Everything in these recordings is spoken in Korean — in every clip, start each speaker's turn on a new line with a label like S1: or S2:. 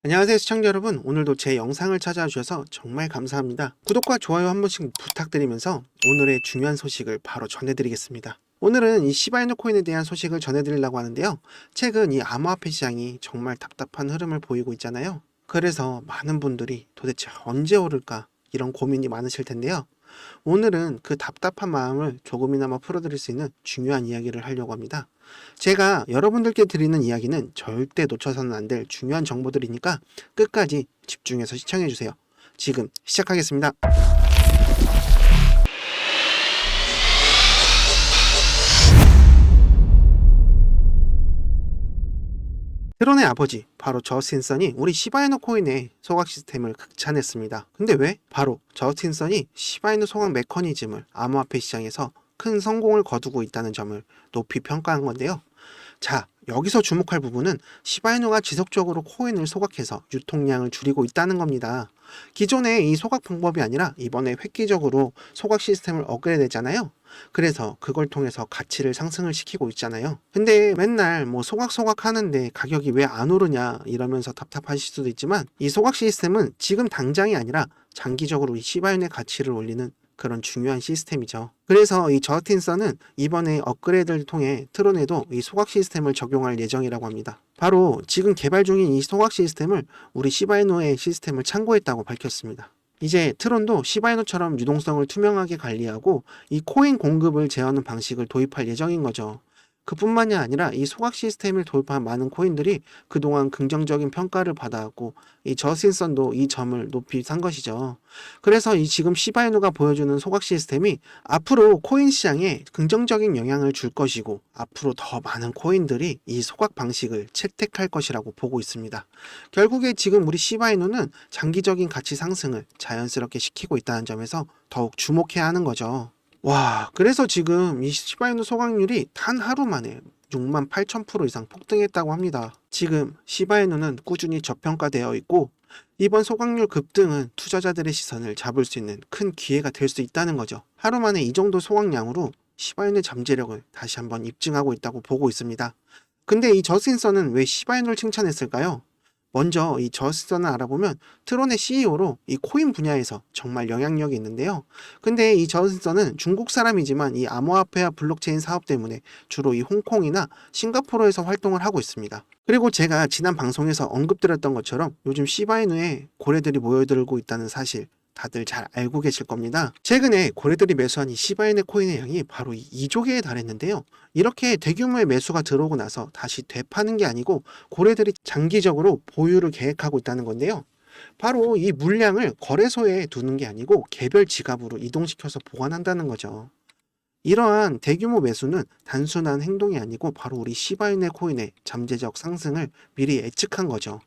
S1: 안녕하세요 시청자 여러분, 오늘도 제 영상을 찾아주셔서 정말 감사합니다. 구독과 좋아요 한 번씩 부탁드리면서 오늘의 중요한 소식을 바로 전해드리겠습니다. 오늘은 이 시바이누 코인에 대한 소식을 전해드리려고 하는데요. 최근 이 암호화폐 시장이 정말 답답한 흐름을 보이고 있잖아요. 그래서 많은 분들이 도대체 언제 오를까 이런 고민이 많으실 텐데요. 오늘은 그 답답한 마음을 조금이나마 풀어드릴 수 있는 중요한 이야기를 하려고 합니다. 제가 여러분들께 드리는 이야기는 절대 놓쳐서는 안 될 중요한 정보들이니까 끝까지 집중해서 시청해주세요. 지금 시작하겠습니다. 트론의 아버지, 바로 저스틴 선이 우리 시바이누 코인의 소각 시스템을 극찬했습니다. 근데 왜? 바로 저스틴 선이 시바이누 소각 메커니즘을 암호화폐 시장에서 큰 성공을 거두고 있다는 점을 높이 평가한 건데요. 자, 여기서 주목할 부분은 시바이누가 지속적으로 코인을 소각해서 유통량을 줄이고 있다는 겁니다. 기존의 이 소각 방법이 아니라 이번에 획기적으로 소각 시스템을 업그레이드 했잖아요. 그래서 그걸 통해서 가치를 상승을 시키고 있잖아요. 근데 맨날 뭐 소각 하는데 가격이 왜 안 오르냐 이러면서 답답하실 수도 있지만, 이 소각 시스템은 지금 당장이 아니라 장기적으로 이 시바이누의 가치를 올리는 그런 중요한 시스템이죠. 그래서 이 저스틴 선은 이번에 업그레이드를 통해 트론에도 이 소각 시스템을 적용할 예정이라고 합니다. 바로 지금 개발 중인 이 소각 시스템을 우리 시바이누의 시스템을 참고했다고 밝혔습니다. 이제 트론도 시바이누처럼 유동성을 투명하게 관리하고 이 코인 공급을 제어하는 방식을 도입할 예정인 거죠. 그뿐만이 아니라 이 소각 시스템을 도입한 많은 코인들이 그동안 긍정적인 평가를 받아왔고, 이 저스틴선도 이 점을 높이 산 것이죠. 그래서 이 지금 시바이누가 보여주는 소각 시스템이 앞으로 코인 시장에 긍정적인 영향을 줄 것이고, 앞으로 더 많은 코인들이 이 소각 방식을 채택할 것이라고 보고 있습니다. 결국에 지금 우리 시바이누는 장기적인 가치 상승을 자연스럽게 시키고 있다는 점에서 더욱 주목해야 하는 거죠. 와, 그래서 지금 이 시바이누 소각률이 단 하루 만에 68,000% 이상 폭등했다고 합니다. 지금 시바이누는 꾸준히 저평가되어 있고, 이번 소각률 급등은 투자자들의 시선을 잡을 수 있는 큰 기회가 될 수 있다는 거죠. 하루 만에 이 정도 소각량으로 시바이누의 잠재력을 다시 한번 입증하고 있다고 보고 있습니다. 근데 이 저스틴선은 왜 시바이누를 칭찬했을까요? 먼저 이 저스틴선을 알아보면 트론의 CEO로 이 코인 분야에서 정말 영향력이 있는데요. 근데 이 저스틴선은 중국 사람이지만 이 암호화폐와 블록체인 사업 때문에 주로 이 홍콩이나 싱가포르에서 활동을 하고 있습니다. 그리고 제가 지난 방송에서 언급드렸던 것처럼 요즘 시바이누에 고래들이 모여들고 있다는 사실 다들 잘 알고 계실 겁니다. 최근에 고래들이 매수한 이 시바이누 코인의 양이 바로 2조 개에 달했는데요. 이렇게 대규모의 매수가 들어오고 나서 다시 되파는 게 아니고 고래들이 장기적으로 보유를 계획하고 있다는 건데요. 바로 이 물량을 거래소에 두는 게 아니고 개별 지갑으로 이동시켜서 보관한다는 거죠. 이러한 대규모 매수는 단순한 행동이 아니고 바로 우리 시바이누 코인의 잠재적 상승을 미리 예측한 거죠.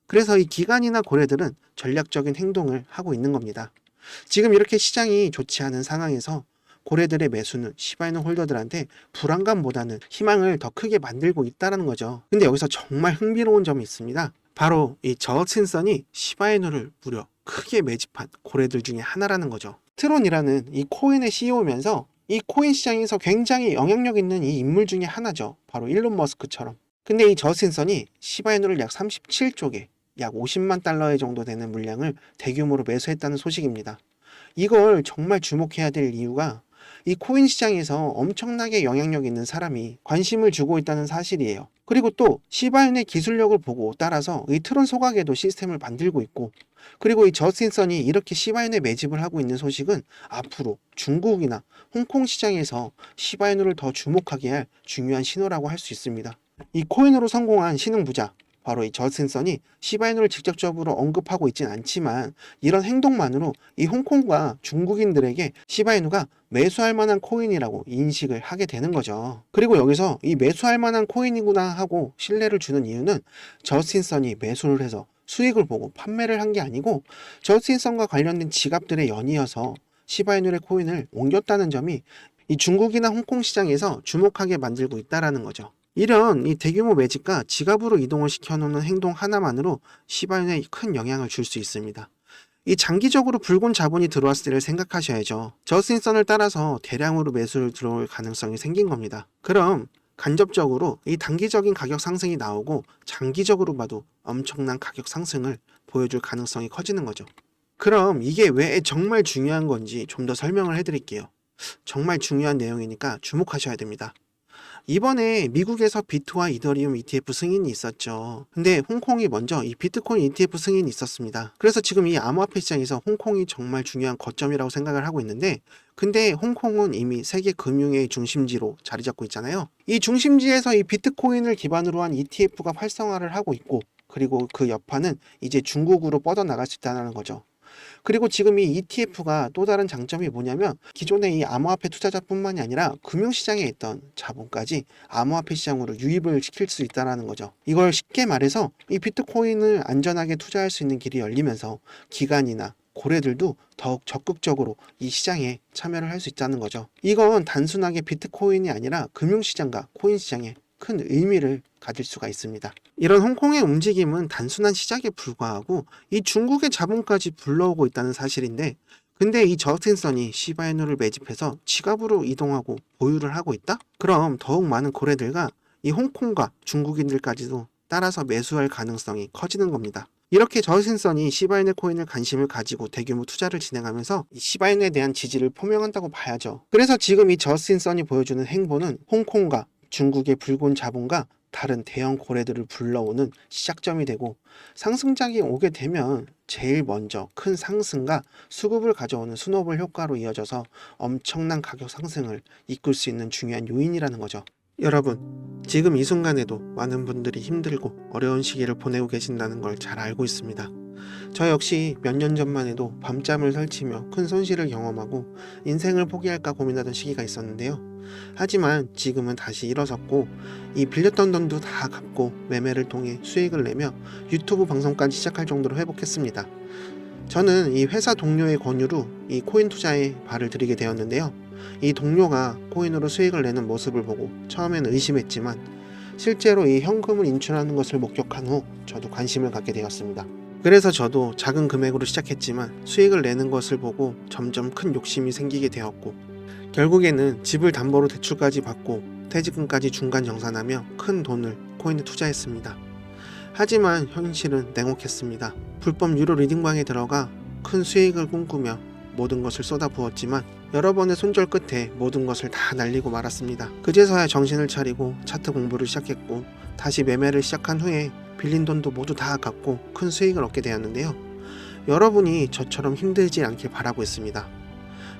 S1: 그래서 이 기관이나 고래들은 전략적인 행동을 하고 있는 겁니다. 지금 이렇게 시장이 좋지 않은 상황에서 고래들의 매수는 시바이누 홀더들한테 불안감보다는 희망을 더 크게 만들고 있다는 거죠. 근데 여기서 정말 흥미로운 점이 있습니다. 바로 이 저스틴선이 시바이누를 무려 크게 매집한 고래들 중에 하나라는 거죠. 트론이라는 이 코인의 CEO면서 이 코인 시장에서 굉장히 영향력 있는 이 인물 중에 하나죠. 바로 일론 머스크처럼. 근데 이 저스틴선이 시바이누를 약 37조 개, 약 50만 달러의 정도 되는 물량을 대규모로 매수했다는 소식입니다. 이걸 정말 주목해야 될 이유가 이 코인 시장에서 엄청나게 영향력 있는 사람이 관심을 주고 있다는 사실이에요. 그리고 또 시바이누의 기술력을 보고 따라서 이 트론 소각에도 시스템을 만들고 있고, 그리고 이 저스틴선이 이렇게 시바이누에 매집을 하고 있는 소식은 앞으로 중국이나 홍콩 시장에서 시바이누를 더 주목하게 할 중요한 신호라고 할 수 있습니다. 이 코인으로 성공한 신흥 부자, 바로 이 저스틴선이 시바이누를 직접적으로 언급하고 있진 않지만 이런 행동만으로 이 홍콩과 중국인들에게 시바이누가 매수할 만한 코인이라고 인식을 하게 되는 거죠. 그리고 여기서 이 매수할 만한 코인이구나 하고 신뢰를 주는 이유는 저스틴선이 매수를 해서 수익을 보고 판매를 한 게 아니고 저스틴선과 관련된 지갑들의 연이어서 시바이누의 코인을 옮겼다는 점이 이 중국이나 홍콩 시장에서 주목하게 만들고 있다는 거죠. 이런 이 대규모 매집과 지갑으로 이동을 시켜놓는 행동 하나만으로 시바이누에 큰 영향을 줄 수 있습니다. 이 장기적으로 붉은 자본이 들어왔을 때를 생각하셔야죠. 저스틴선을 따라서 대량으로 매수를 들어올 가능성이 생긴 겁니다. 그럼 간접적으로 이 단기적인 가격 상승이 나오고 장기적으로 봐도 엄청난 가격 상승을 보여줄 가능성이 커지는 거죠. 그럼 이게 왜 정말 중요한 건지 좀 더 설명을 해드릴게요. 정말 중요한 내용이니까 주목하셔야 됩니다. 이번에 미국에서 비트와 이더리움 ETF 승인이 있었죠. 근데 홍콩이 먼저 이 비트코인 ETF 승인이 있었습니다. 그래서 지금 이 암호화폐 시장에서 홍콩이 정말 중요한 거점이라고 생각을 하고 있는데, 근데 홍콩은 이미 세계 금융의 중심지로 자리 잡고 있잖아요. 이 중심지에서 이 비트코인을 기반으로 한 ETF가 활성화를 하고 있고, 그리고 그 여파는 이제 중국으로 뻗어나갈 수 있다는 거죠. 그리고 지금 이 ETF가 또 다른 장점이 뭐냐면, 기존의 이 암호화폐 투자자뿐만이 아니라 금융시장에 있던 자본까지 암호화폐 시장으로 유입을 시킬 수 있다는 거죠. 이걸 쉽게 말해서 이 비트코인을 안전하게 투자할 수 있는 길이 열리면서 기관이나 고래들도 더욱 적극적으로 이 시장에 참여를 할 수 있다는 거죠. 이건 단순하게 비트코인이 아니라 금융시장과 코인시장에 큰 의미를 가질 수가 있습니다. 이런 홍콩의 움직임은 단순한 시작에 불과하고 이 중국의 자본까지 불러오고 있다는 사실인데, 근데 이 저스틴 선이 시바이누를 매집해서 지갑으로 이동하고 보유를 하고 있다? 그럼 더욱 많은 고래들과 이 홍콩과 중국인들까지도 따라서 매수할 가능성이 커지는 겁니다. 이렇게 저스틴 선이 시바이누 코인을 관심을 가지고 대규모 투자를 진행하면서 이 시바이누에 대한 지지를 표명한다고 봐야죠. 그래서 지금 이 저스틴 선이 보여주는 행보는 홍콩과 중국의 붉은 자본과 다른 대형 고래들을 불러오는 시작점이 되고, 상승장이 오게 되면 제일 먼저 큰 상승과 수급을 가져오는 스노볼 효과로 이어져서 엄청난 가격 상승을 이끌 수 있는 중요한 요인이라는 거죠. 여러분, 지금 이 순간에도 많은 분들이 힘들고 어려운 시기를 보내고 계신다는 걸 잘 알고 있습니다. 저 역시 몇 년 전만 해도 밤잠을 설치며 큰 손실을 경험하고 인생을 포기할까 고민하던 시기가 있었는데요. 하지만 지금은 다시 일어섰고 이 빌렸던 돈도 다 갚고 매매를 통해 수익을 내며 유튜브 방송까지 시작할 정도로 회복했습니다. 저는 이 회사 동료의 권유로 이 코인 투자에 발을 들이게 되었는데요. 이 동료가 코인으로 수익을 내는 모습을 보고 처음에는 의심했지만 실제로 이 현금을 인출하는 것을 목격한 후 저도 관심을 갖게 되었습니다. 그래서 저도 작은 금액으로 시작했지만 수익을 내는 것을 보고 점점 큰 욕심이 생기게 되었고, 결국에는 집을 담보로 대출까지 받고 퇴직금까지 중간 정산하며 큰 돈을 코인에 투자했습니다. 하지만 현실은 냉혹했습니다. 불법 유료 리딩방에 들어가 큰 수익을 꿈꾸며 모든 것을 쏟아부었지만 여러 번의 손절 끝에 모든 것을 다 날리고 말았습니다. 그제서야 정신을 차리고 차트 공부를 시작했고, 다시 매매를 시작한 후에 빌린 돈도 모두 다 갚고 큰 수익을 얻게 되었는데요. 여러분이 저처럼 힘들지 않길 바라고 있습니다.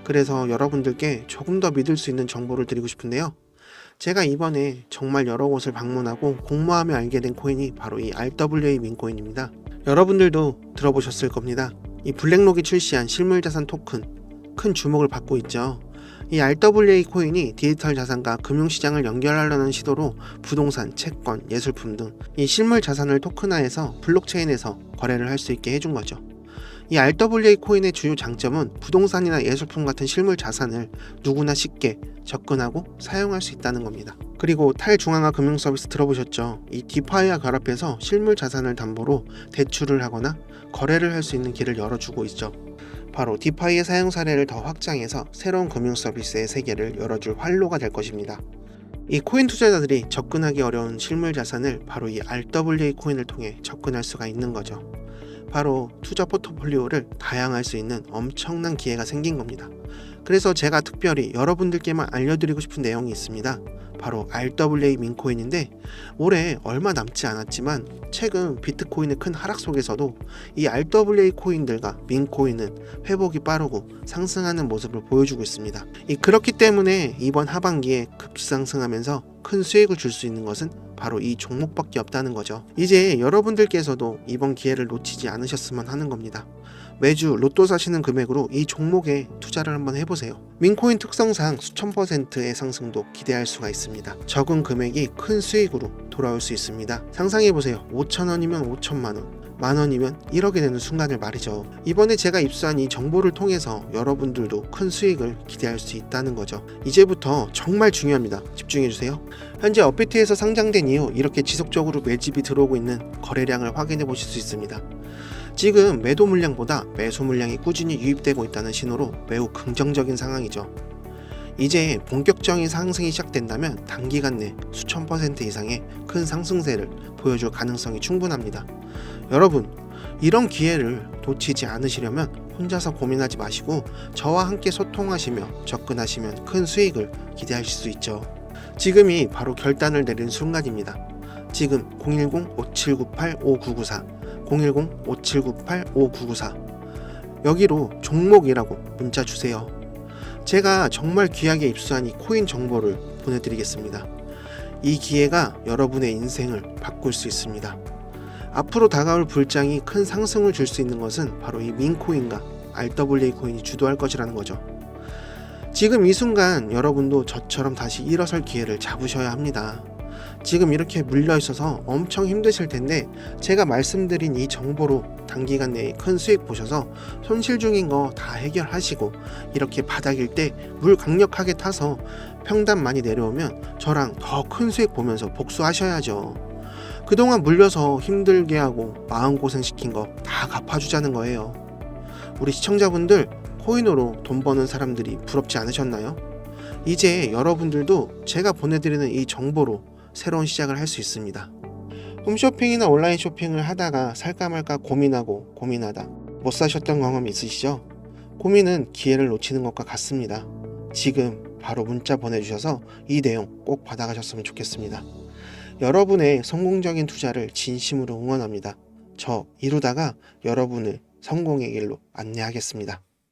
S1: 그래서 여러분들께 조금 더 믿을 수 있는 정보를 드리고 싶은데요. 제가 이번에 정말 여러 곳을 방문하고 공모하며 알게 된 코인이 바로 이 RWA 민코인입니다. 여러분들도 들어보셨을 겁니다. 이 블랙록이 출시한 실물자산 토큰, 큰 주목을 받고 있죠. 이 RWA 코인이 디지털 자산과 금융시장을 연결하려는 시도로 부동산, 채권, 예술품 등 이 실물 자산을 토큰화해서 블록체인에서 거래를 할 수 있게 해준 거죠. 이 RWA 코인의 주요 장점은 부동산이나 예술품 같은 실물 자산을 누구나 쉽게 접근하고 사용할 수 있다는 겁니다. 그리고 탈중앙화 금융 서비스 들어보셨죠? 이 디파이와 결합해서 실물 자산을 담보로 대출을 하거나 거래를 할 수 있는 길을 열어주고 있죠. 바로 디파이의 사용 사례를 더 확장해서 새로운 금융 서비스의 세계를 열어줄 활로가 될 것입니다. 이 코인 투자자들이 접근하기 어려운 실물 자산을 바로 이 RWA 코인을 통해 접근할 수가 있는 거죠. 바로 투자 포트폴리오를 다양할 수 있는 엄청난 기회가 생긴 겁니다. 그래서 제가 특별히 여러분들께만 알려드리고 싶은 내용이 있습니다. 바로 RWA 민코인인데, 올해 얼마 남지 않았지만 최근 비트코인의 큰 하락 속에서도 이 RWA 코인들과 민코인은 회복이 빠르고 상승하는 모습을 보여주고 있습니다. 그렇기 때문에 이번 하반기에 급상승하면서 큰 수익을 줄 수 있는 것은 바로 이 종목밖에 없다는 거죠. 이제 여러분들께서도 이번 기회를 놓치지 않으셨으면 하는 겁니다. 매주 로또 사시는 금액으로 이 종목에 투자를 한번 해보세요. 민코인 특성상 수천 %의 상승도 기대할 수가 있습니다. 적은 금액이 큰 수익으로 돌아올 수 있습니다. 상상해보세요. 5,000원이면 5천만원, 만원이면 1억이 되는 순간을 말이죠. 이번에 제가 입수한 이 정보를 통해서 여러분들도 큰 수익을 기대할 수 있다는 거죠. 이제부터 정말 중요합니다. 집중해주세요. 현재 업비트에서 상장된 이후 이렇게 지속적으로 매집이 들어오고 있는 거래량을 확인해 보실 수 있습니다. 지금 매도 물량보다 매수 물량이 꾸준히 유입되고 있다는 신호로 매우 긍정적인 상황이죠. 이제 본격적인 상승이 시작된다면 단기간 내 수천 퍼센트 이상의 큰 상승세를 보여줄 가능성이 충분합니다. 여러분, 이런 기회를 놓치지 않으시려면 혼자서 고민하지 마시고 저와 함께 소통하시며 접근하시면 큰 수익을 기대하실 수 있죠. 지금이 바로 결단을 내리는 순간입니다. 지금 010-5798-5994, 010-5798-5994 여기로 종목이라고 문자 주세요. 제가 정말 귀하게 입수한 이 코인 정보를 보내드리겠습니다. 이 기회가 여러분의 인생을 바꿀 수 있습니다. 앞으로 다가올 불장이 큰 상승을 줄 수 있는 것은 바로 이 민코인과 RWA 코인이 주도할 것이라는 거죠. 지금 이 순간 여러분도 저처럼 다시 일어설 기회를 잡으셔야 합니다. 지금 이렇게 물려 있어서 엄청 힘드실 텐데 제가 말씀드린 이 정보로 단기간 내에 큰 수익 보셔서 손실 중인 거 다 해결하시고 이렇게 바닥일 때 물 강력하게 타서 평단 많이 내려오면 저랑 더 큰 수익 보면서 복수하셔야죠. 그동안 물려서 힘들게 하고 마음고생 시킨 거 다 갚아주자는 거예요. 우리 시청자분들, 코인으로 돈 버는 사람들이 부럽지 않으셨나요? 이제 여러분들도 제가 보내드리는 이 정보로 새로운 시작을 할 수 있습니다. 홈쇼핑이나 온라인 쇼핑을 하다가 살까 말까 고민하다 못 사셨던 경험 있으시죠? 고민은 기회를 놓치는 것과 같습니다. 지금 바로 문자 보내주셔서 이 내용 꼭 받아가셨으면 좋겠습니다. 여러분의 성공적인 투자를 진심으로 응원합니다. 저 이루다가 여러분을 성공의 길로 안내하겠습니다.